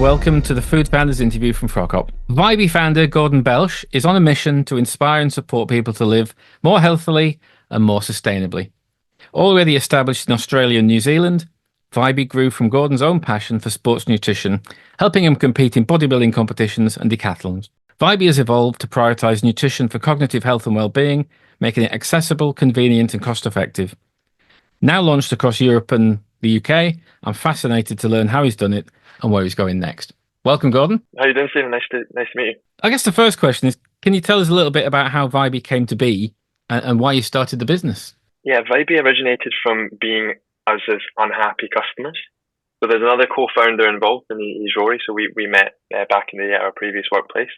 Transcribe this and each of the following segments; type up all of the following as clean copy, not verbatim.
Welcome to the Food Founders interview from Frog. Vybey founder Gordon Belch is on a mission to inspire and support people to live more healthily and more sustainably. Already established in Australia and New Zealand, Vybey grew from Gordon's own passion for sports nutrition, helping him compete in bodybuilding competitions and decathlons. Vybey has evolved to prioritise nutrition for cognitive health and well-being, making it accessible, convenient and cost-effective. Now launched across Europe and the UK, I'm fascinated to learn how he's done it and where he's going next. Welcome, Gordon. How you doing, Stephen? Nice to meet you. I guess the first question is, can you tell us a little bit about how Vybey came to be and why you started the business? Yeah, Vybey originated from being us as unhappy customers. So there's another co-founder involved, and he's Rory. So we met back in our previous workplace.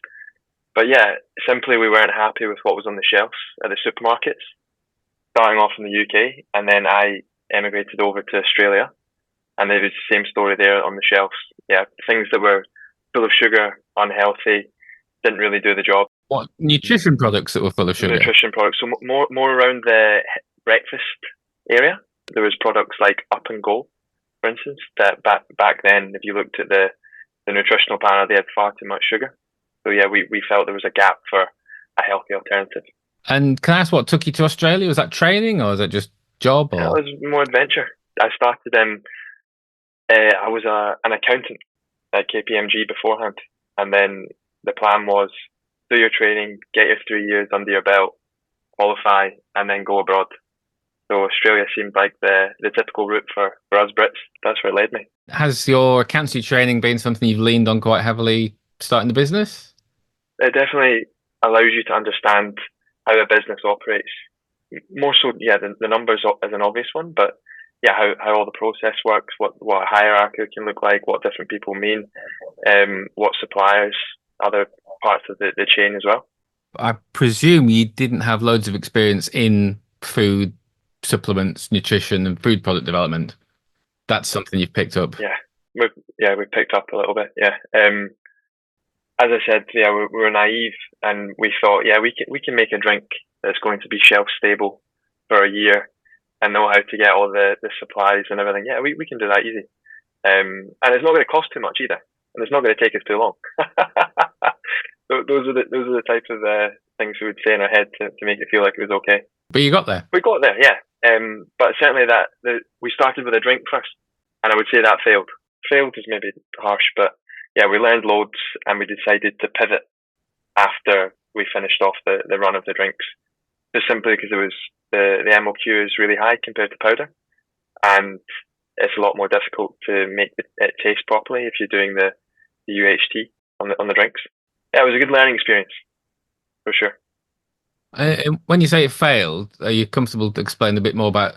But yeah, simply we weren't happy with what was on the shelves at the supermarkets. Starting off in the UK, and then I emigrated over to Australia, and it was the same story there on the shelves. Yeah, things that were full of sugar, unhealthy, didn't really do the job. What nutrition products that were full of sugar? Nutrition products, so more around the breakfast area. There was products like Up and Go, for instance, that back then, if you looked at the nutritional panel, they had far too much sugar. So yeah, we felt there was a gap for a healthy alternative. And can I ask what took you to Australia? Was that training or was that just job? Or? Yeah, it was more adventure. I started I was an accountant at KPMG beforehand, and then the plan was do your training, get your 3 years under your belt, qualify, and then go abroad. So Australia seemed like the typical route for us Brits. That's where it led me. Has your accountancy training been something you've leaned on quite heavily starting the business? It definitely allows you to understand how a business operates. More so, yeah, the numbers is an obvious one, but yeah, how all the process works, what a hierarchy can look like, what different people mean, what suppliers, other parts of the chain as well. I presume you didn't have loads of experience in food, supplements, nutrition and food product development. That's something you've picked up. Yeah, we picked up a little bit, yeah. As I said, yeah, we were naive and we thought, yeah, we can make a drink that's going to be shelf stable for a year and know how to get all the supplies and everything. Yeah, we can do that easy. And it's not going to cost too much either. And it's not going to take us too long. Those are the types of things we would say in our head to make it feel like it was okay. But you got there. We got there, yeah. But certainly we started with a drink first, and I would say that failed. Failed is maybe harsh, but yeah, we learned loads, and we decided to pivot after we finished off the run of the drinks. Just simply because the MOQ is really high compared to powder, and it's a lot more difficult to make it taste properly if you're doing the UHT on the drinks. Yeah, it was a good learning experience, for sure. When you say it failed, are you comfortable to explain a bit more about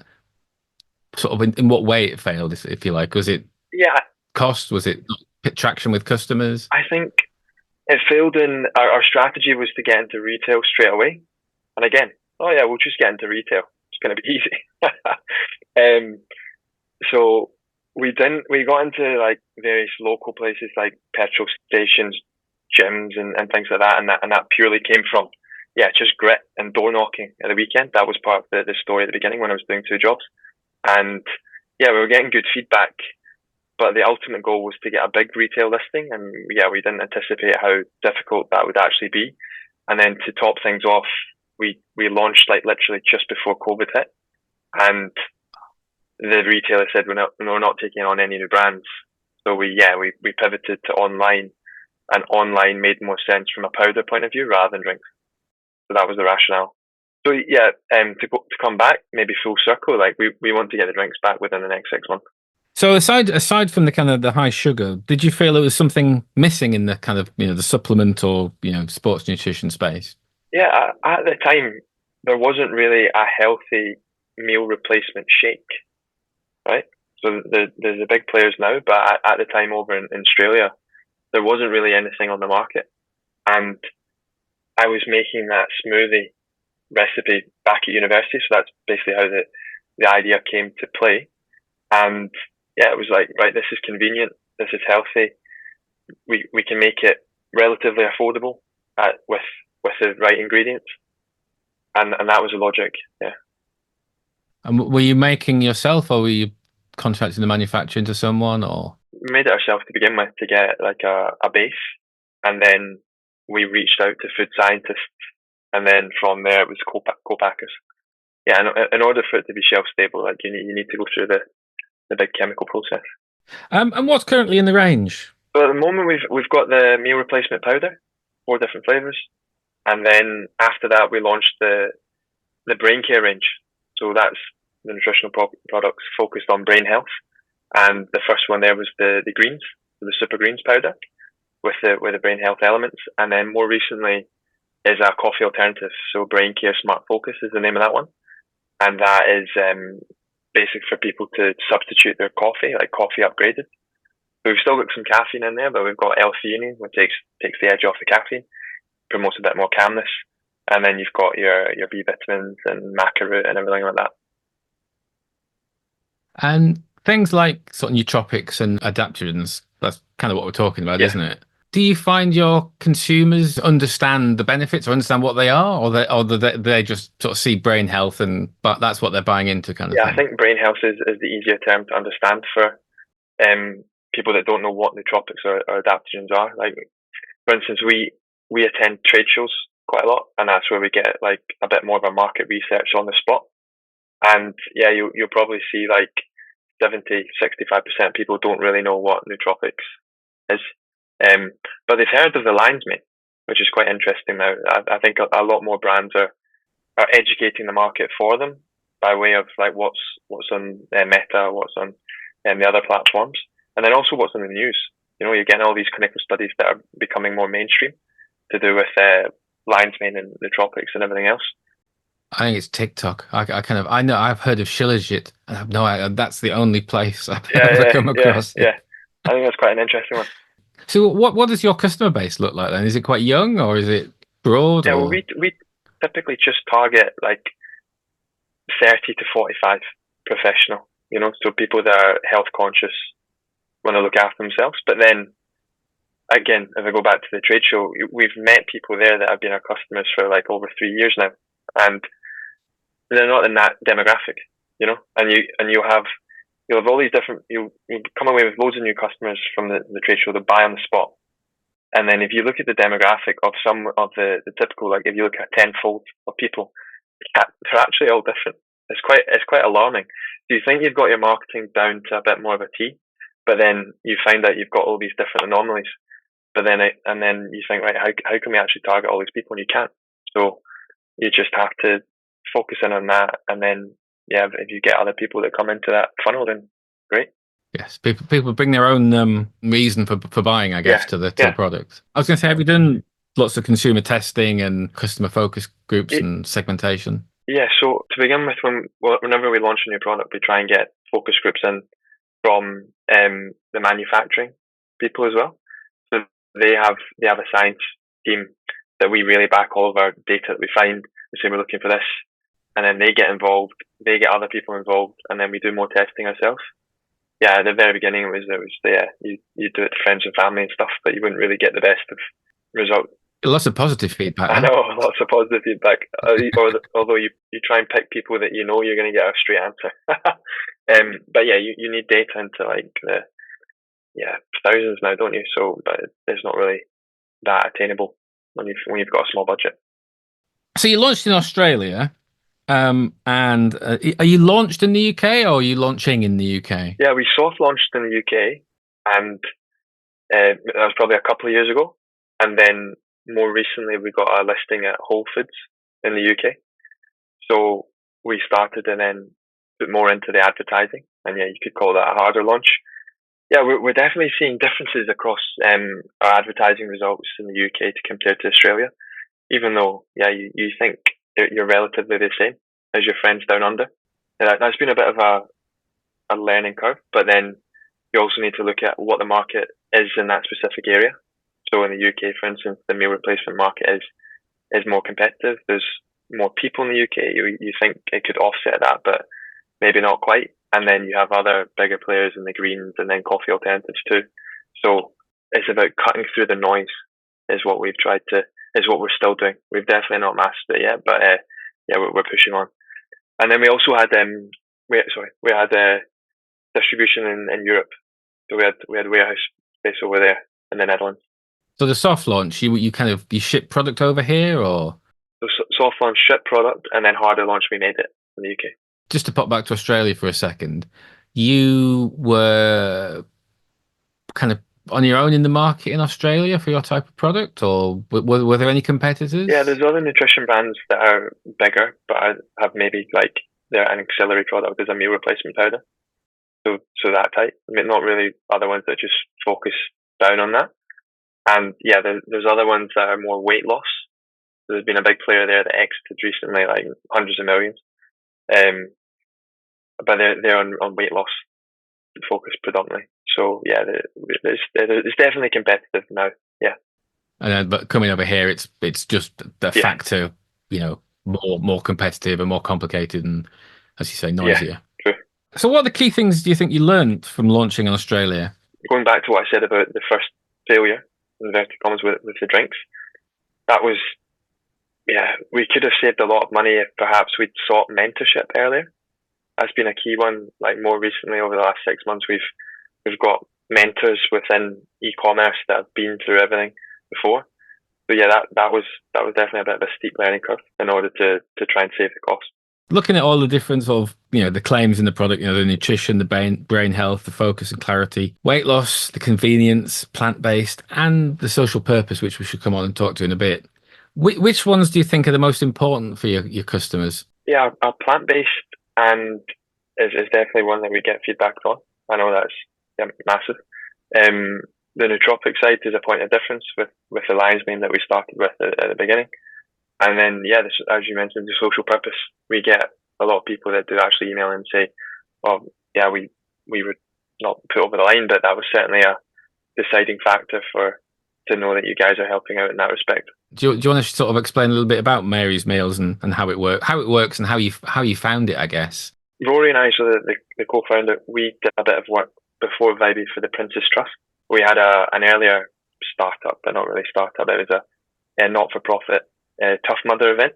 sort of in what way it failed, if you like? Was it cost? Was it traction with customers? I think it failed in our strategy was to get into retail straight away. And again, we'll just get into retail. It's going to be easy. So we got into like various local places like petrol stations, gyms and things like that. And that purely came from, just grit and door knocking at the weekend. That was part of the story at the beginning when I was doing two jobs. And we were getting good feedback, but the ultimate goal was to get a big retail listing. And we didn't anticipate how difficult that would actually be. And then to top things off, we launched like literally just before COVID hit. And the retailer said, we're not taking on any new brands. So we pivoted to online, and online made more sense from a powder point of view rather than drinks. So that was the rationale. So to come back, maybe full circle, like we want to get the drinks back within the next 6 months. So aside from the kind of the high sugar, did you feel there was something missing in the kind of, the supplement or, sports nutrition space? Yeah, at the time, there wasn't really a healthy meal replacement shake, right? So there's the big players now, but at the time over in Australia, there wasn't really anything on the market. And I was making that smoothie recipe back at university, so that's basically how the idea came to play. And it was like, right, this is convenient, this is healthy, we can make it relatively affordable with the right ingredients, and that was the logic. Yeah. And were you making yourself, or were you contracting the manufacturing to someone, or? made it ourselves to begin with to get like a base, and then we reached out to food scientists, and then from there it was co-packers. Yeah, in order for it to be shelf stable, like you need to go through the big chemical process. And what's currently in the range? So at the moment we've got the meal replacement powder, 4 different flavors, and then after that we launched the brain care range. So that's the nutritional products focused on brain health, and the first one there was the greens, the super greens powder with the brain health elements, and then more recently is a coffee alternative. So brain care smart focus is the name of that one, and that is basic for people to substitute their coffee, like coffee upgraded. We've still got some caffeine in there, but we've got L-theanine, which takes the edge off the caffeine, promotes a bit more calmness, and then you've got your B vitamins and maca root and everything like that. And things like sort of nootropics and adaptogens, that's kind of what we're talking about, isn't it? Do you find your consumers understand the benefits or understand what they are, or they just sort of see brain health but that's what they're buying into kind of thing? I think brain health is the easier term to understand for people that don't know what nootropics or adaptogens are. Like, for instance, we attend trade shows quite a lot, and that's where we get like a bit more of a market research on the spot. And yeah, you'll probably see like 70-65% people don't really know what nootropics is. But they've heard of the lion's mane, which is quite interesting now. I think a lot more brands are educating the market for them by way of like what's on Meta, what's on the other platforms, and then also what's on the news. You know, you're getting all these clinical studies that are becoming more mainstream to do with lion's mane and nootropics and everything else. I think it's TikTok. I know I've heard of Shilajit, and I've no idea. That's the only place I've ever come across it. Yeah, I think that's quite an interesting one. So what does your customer base look like then? Is it quite young or is it broad? Yeah, well, we typically just target like 30 to 45 professional, you know, so people that are health conscious, want to look after themselves. But then again, if I go back to the trade show, we've met people there that have been our customers for like over 3 years now, and they're not in that demographic, you know, and you'll have all these different, you'll come away with loads of new customers from the trade show that buy on the spot. And then if you look at the demographic of some of the typical, like if you look at tenfold of people, they're actually all different. It's quite alarming. So you think you've got your marketing down to a bit more of a T, but then you find out you've got all these different anomalies. But then you think, right, how can we actually target all these people? And you can't. So you just have to focus in on that, and then yeah, if you get other people that come into that funnel, then great. Yes, people bring their own reason for buying, I guess, to the product. I was going to say, have you done lots of consumer testing and customer focus groups and segmentation? Yeah, so to begin with, whenever we launch a new product, we try and get focus groups in from the manufacturing people as well. So they have a science team that we really back all of our data that we find. We say we're looking for this, and then they get involved. They get other people involved, and then we do more testing ourselves. Yeah, at the very beginning it was you do it to friends and family and stuff, but you wouldn't really get the best of results. Lots of positive feedback. I know, lots of positive feedback. Although you try and pick people that you know you're going to get a straight answer. But yeah, you need data into like thousands now, don't you? So, but it's not really that attainable when you've got a small budget. So you launched in Australia. And are you launched in the UK or are you launching in the UK? Yeah, we soft launched in the UK, and that was probably a couple of years ago. And then more recently, we got a listing at Whole Foods in the UK. So we started and then put more into the advertising, and yeah, you could call that a harder launch. Yeah, we're definitely seeing differences across our advertising results in the UK to compare to Australia. Even though, yeah, you think you're relatively the same as your friends down under. That's been a bit of a learning curve, but then you also need to look at what the market is in that specific area. So in the UK, for instance, the meal replacement market is more competitive. There's more people in the UK. You think it could offset that, but maybe not quite. And then you have other bigger players in the greens and then coffee alternatives too. So it's about cutting through the noise is what we're still doing. We've definitely not mastered it yet, but yeah, we're pushing on. And then we also had we had distribution in Europe. So we had warehouse space over there in the Netherlands. So the soft launch, you ship product over here, or So soft launch, ship product, and then harder launch, we made it in the UK. just to pop back to Australia for a second, you were kind of on your own in the market in Australia for your type of product, or were there any competitors? Yeah, there's other nutrition brands that are bigger, but have maybe like they're an auxiliary product as a meal replacement powder. So that type. I mean, not really other ones that just focus down on that. And yeah, there's other ones that are more weight loss. There's been a big player there that exited recently, like hundreds of millions. But they're on weight loss focus predominantly. So yeah, it's definitely competitive now. Yeah. And then, but coming over here, it's just the factor, more competitive and more complicated, and as you say, noisier. Yeah, true. So, what are the key things do you think you learned from launching in Australia? Going back to what I said about the first failure, inverted commas, with the drinks, that was, we could have saved a lot of money if perhaps we'd sought mentorship earlier. That's been a key one. Like more recently, over the last 6 months, we've got mentors within e-commerce that have been through everything before. So yeah, that was definitely a bit of a steep learning curve in order to try and save the cost. Looking at all the difference of the claims in the product, the nutrition, the brain health, the focus and clarity, weight loss, the convenience, plant-based, and the social purpose, which we should come on and talk to in a bit. Which ones do you think are the most important for your customers? Yeah, our plant-based and is definitely one that we get feedback on. I know that's massive. The nootropic side is a point of difference with the lion's mane that we started with at the beginning. And then, as you mentioned, the social purpose. We get a lot of people that do actually email and say, well, yeah, we would not put over the line, but that was certainly a deciding factor to know that you guys are helping out in that respect. Do you want to sort of explain a little bit about Mary's Meals and how it works and how you found it, I guess? Rory and I, so the co-founder, we did a bit of work before Vybey for the Princess Trust. We had an earlier startup, but not really startup. It was a not-for-profit Tough Mudder event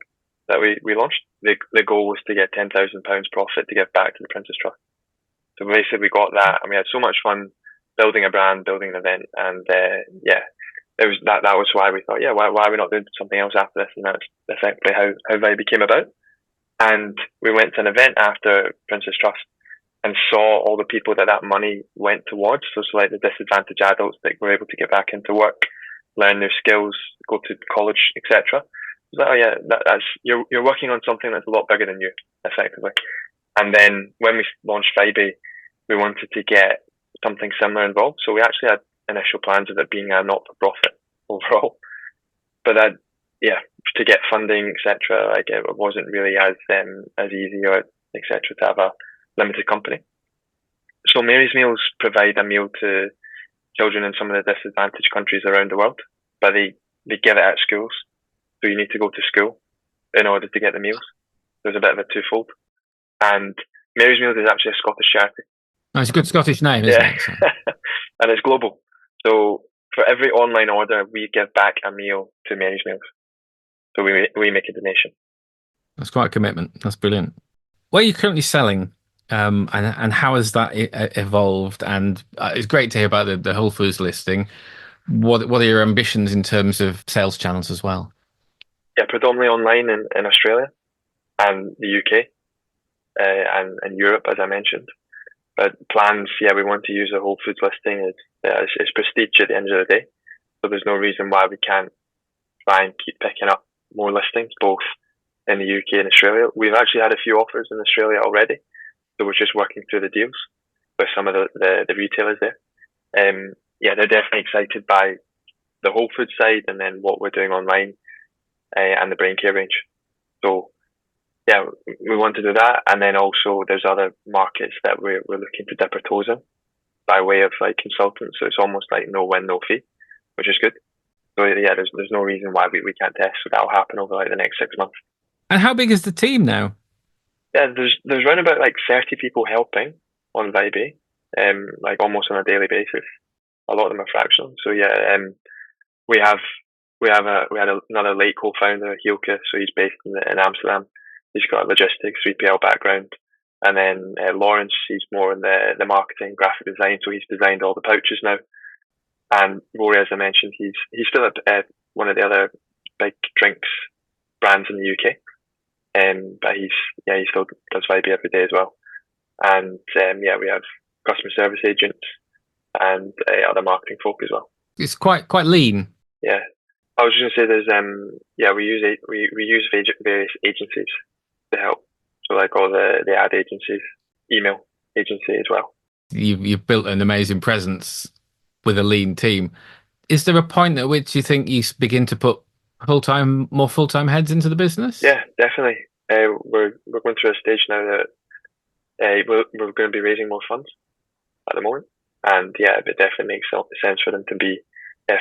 that we launched. The goal was to get £10,000 profit to give back to the Princess Trust. So basically we got that, and we had so much fun building a brand, building an event, and it was that was why we thought, why are we not doing something else after this? And that's effectively how Vybey came about. And we went to an event after Princess Trust and saw all the people that money went towards. So like the disadvantaged adults that were able to get back into work, learn their skills, go to college, etc. That's you're working on something that's a lot bigger than you, effectively. And then when we launched Vybey, we wanted to get something similar involved. So we actually had initial plans of it being a not-for-profit overall, but to get funding, etc. Like it wasn't really as easy or etc. to have a limited company. So Mary's Meals provide a meal to children in some of the disadvantaged countries around the world, but they give it at schools. So you need to go to school in order to get the meals. There's a bit of a twofold. And Mary's Meals is actually a Scottish charity. Oh, it's a good Scottish name, isn't it? So. And it's global. So for every online order, we give back a meal to Mary's Meals. So we make a donation. That's quite a commitment. That's brilliant. What are you currently selling? And how has that evolved? And it's great to hear about the Whole Foods listing. What are your ambitions in terms of sales channels as well? Yeah, predominantly online in Australia and the UK and Europe, as I mentioned. But plans, we want to use a Whole Foods listing. It's prestige at the end of the day. So there's no reason why we can't try and keep picking up more listings, both in the UK and Australia. We've actually had a few offers in Australia already. So we're just working through the deals with some of the retailers there. They're definitely excited by the Whole Foods side and then what we're doing online and the brain care range. So we want to do that. And then also there's other markets that we're looking to dip our toes in by way of like consultants. So it's almost like no win, no fee, which is good. So there's no reason why we can't test. So that'll happen over like the next 6 months. And how big is the team now? Yeah, there's around about like 30 people helping on Vybey, like almost on a daily basis. A lot of them are fractional. So we had another late co-founder, Hielke. So he's based in Amsterdam. He's got a logistics 3PL background. And then Lawrence, he's more in the marketing, graphic design, so he's designed all the pouches now. And Rory, as I mentioned, he's still at one of the other big drinks brands in the UK. But he still does Vybey every day as well. And we have customer service agents and other marketing folk as well. It's quite lean. Yeah, I was just going to say there's we use various agencies to help. So like all the ad agencies, email agency as well. You've built an amazing presence with a lean team. Is there a point at which you think you begin to put more full-time heads into the business? Yeah, definitely. We're going through a stage now that we're going to be raising more funds at the moment, and it definitely makes sense for them to be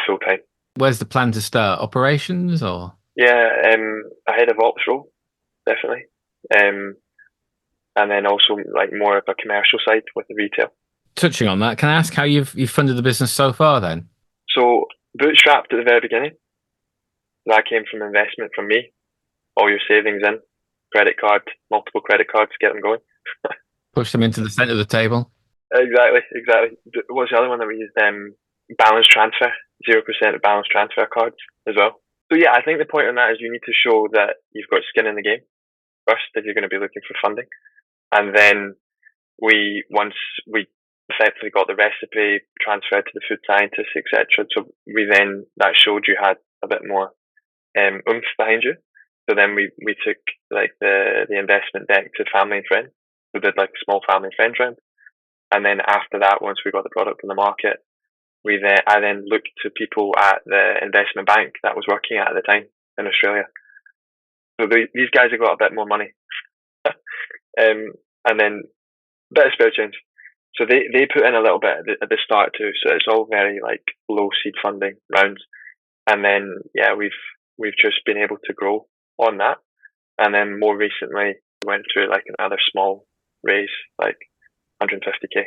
full-time. Where's the plan to start? Operations or? Yeah, a head of ops role, definitely. And then also like more of a commercial side with the retail. Touching on that, can I ask how you've funded the business so far then? So bootstrapped at the very beginning. That came from investment from me. All your savings in, multiple credit cards, get them going. Push them into the centre of the table. Exactly. What's the other one that we used? Balance transfer, 0% of balance transfer cards as well. So yeah, I think the point on that is you need to show that you've got skin in the game first if you're going to be looking for funding. And then once we effectively got the recipe transferred to the food scientists, etc. So that showed you had a bit more oomph behind you. So then we took like the investment deck to family and friends. We did like a small family and friends round. And then after that, once we got the product on the market, I then looked to people at the investment bank that I was working at the time in Australia. So these guys have got a bit more money. And then a bit of spare change. So they put in a little bit at the start too. So it's all very like low seed funding rounds. And then we've just been able to grow on that. And then more recently went through like another small raise, like 150k.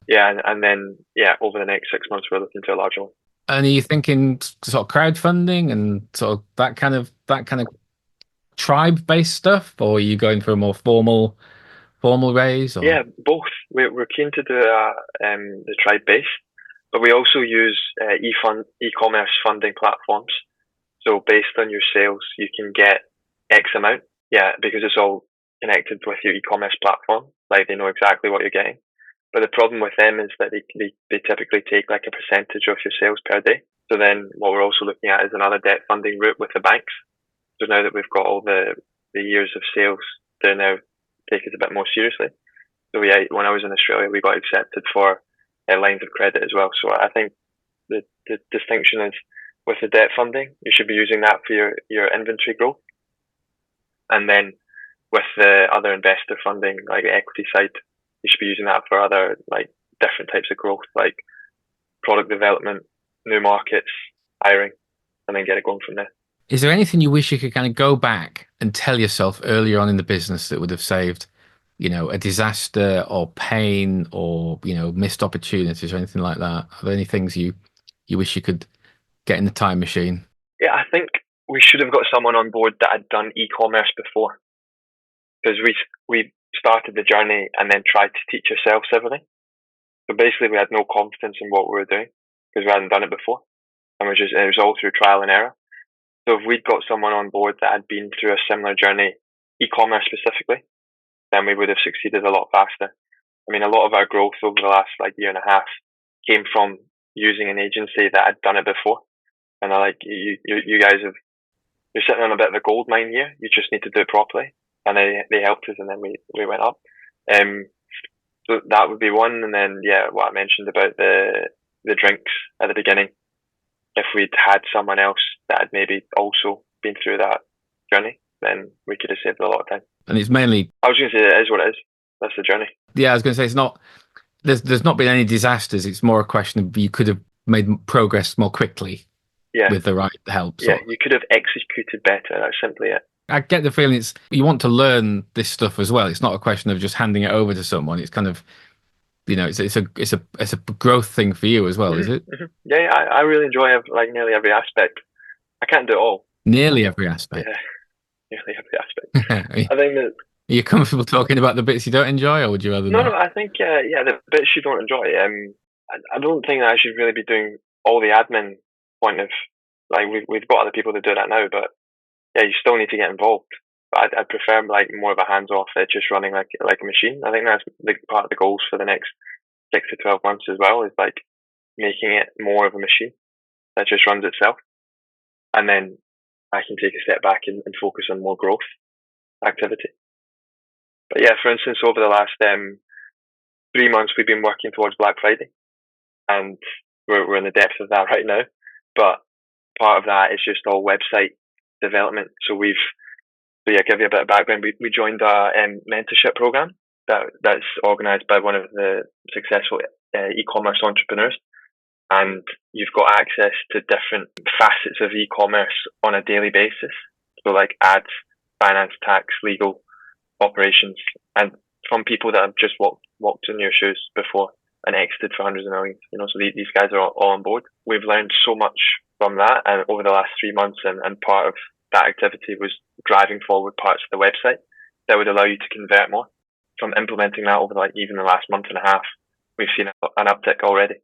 Yeah, and then over the next 6 months we're looking to a larger one. And are you thinking sort of crowdfunding and sort of that kind of tribe-based stuff, or are you going for a more formal raise? Or? Yeah, both. We're keen to do the tribe base, but we also use e-commerce funding platforms. So based on your sales, you can get X amount. Yeah, because it's all connected with your e-commerce platform. Like they know exactly what you're getting. But the problem with them is that they typically take like a percentage of your sales per day. So then what we're also looking at is another debt funding route with the banks. So now that we've got all the years of sales, they now take it a bit more seriously. So when I was in Australia, we got accepted for lines of credit as well. So I think the distinction is with the debt funding, you should be using that for your inventory growth. And then with the other investor funding, like the equity side, you should be using that for other like different types of growth, like product development, new markets, hiring, and then get it going from there. Is there anything you wish you could kind of go back and tell yourself earlier on in the business that would have saved, a disaster or pain or, missed opportunities or anything like that? Are there any things you wish you could get in the time machine? Yeah, I think we should have got someone on board that had done e-commerce before, because we started the journey and then tried to teach ourselves everything. So basically we had no confidence in what we were doing because we hadn't done it before. And it was all through trial and error. So if we'd got someone on board that had been through a similar journey, e-commerce specifically, then we would have succeeded a lot faster. I mean, a lot of our growth over the last year and a half came from using an agency that had done it before. And you guys you're sitting on a bit of a gold mine here. You just need to do it properly. And they helped us, and then we went up. So that would be one. And then, what I mentioned about the drinks at the beginning. If we'd had someone else that had maybe also been through that journey, then we could have saved a lot of time. And it's mainly... I was going to say it is what it is. That's the journey. Yeah, I was going to say it's not... There's not been any disasters. It's more a question of you could have made progress more quickly with the right help. Yeah, you could have executed better. That's simply it. I get the feeling you want to learn this stuff as well. It's not a question of just handing it over to someone. It's kind of, it's a growth thing for you as well, is it? Mm-hmm. Yeah, I really enjoy nearly every aspect. I can't do it all. Nearly every aspect. Yeah, nearly every aspect. I think that Are you comfortable talking about the bits you don't enjoy, or would you rather No, not? I think yeah, the bits you don't enjoy. I don't think that I should really be doing all the admin point of like we've got other people to do that now, but yeah, you still need to get involved. But I'd prefer like more of a hands off, just running like a machine. I think that's the part of the goals for the next 6 to 12 months as well, is like making it more of a machine that just runs itself, and then I can take a step back and focus on more growth activity. But yeah, for instance, over the last 3 months, we've been working towards Black Friday, and we're in the depth of that right now. But part of that is just all website development. So yeah, give you a bit of background. We joined a mentorship program that's organised by one of the successful e-commerce entrepreneurs, and you've got access to different facets of e-commerce on a daily basis. So like ads, finance, tax, legal, operations, and from people that have just walked in your shoes before and exited for hundreds of millions. So these guys are all on board. We've learned so much from that, and over the last 3 months, and part of that activity was driving forward parts of the website that would allow you to convert more. From implementing that over even the last month and a half, we've seen an uptick already,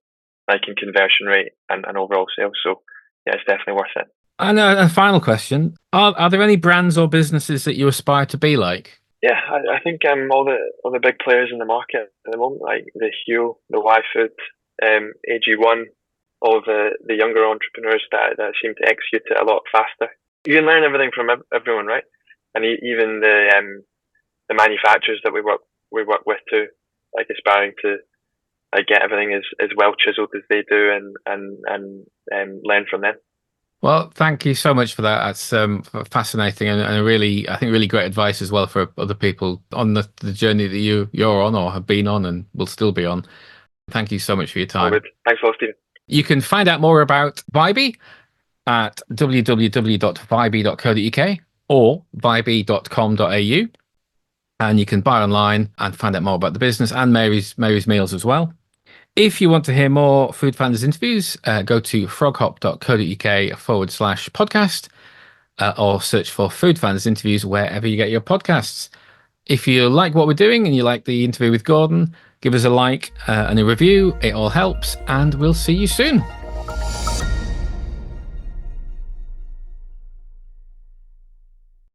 like in conversion rate and overall sales. So yeah, it's definitely worth it. And a final question: Are there any brands or businesses that you aspire to be like? Yeah, I think all the big players in the market at the moment, like the Hue, the YFood, AG1, all the younger entrepreneurs that seem to execute it a lot faster. You can learn everything from everyone, right? And even the manufacturers that we work with too, like aspiring to get everything as well chiseled as they do, and learn from them. Well, thank you so much for that. That's fascinating, and I think really great advice as well for other people on the journey that you're on or have been on and will still be on. Thank you so much for your time. All good. Thanks a lot, Stephen. You can find out more about Vybey at www.vybey.co.uk or vybey.com.au, and you can buy online and find out more about the business and Mary's Meals as well. If you want to hear more Food Founders interviews, go to froghop.co.uk/podcast or search for Food Founders interviews wherever you get your podcasts. If you like what we're doing and you like the interview with Gordon, give us a like and a review. It all helps, and we'll see you soon.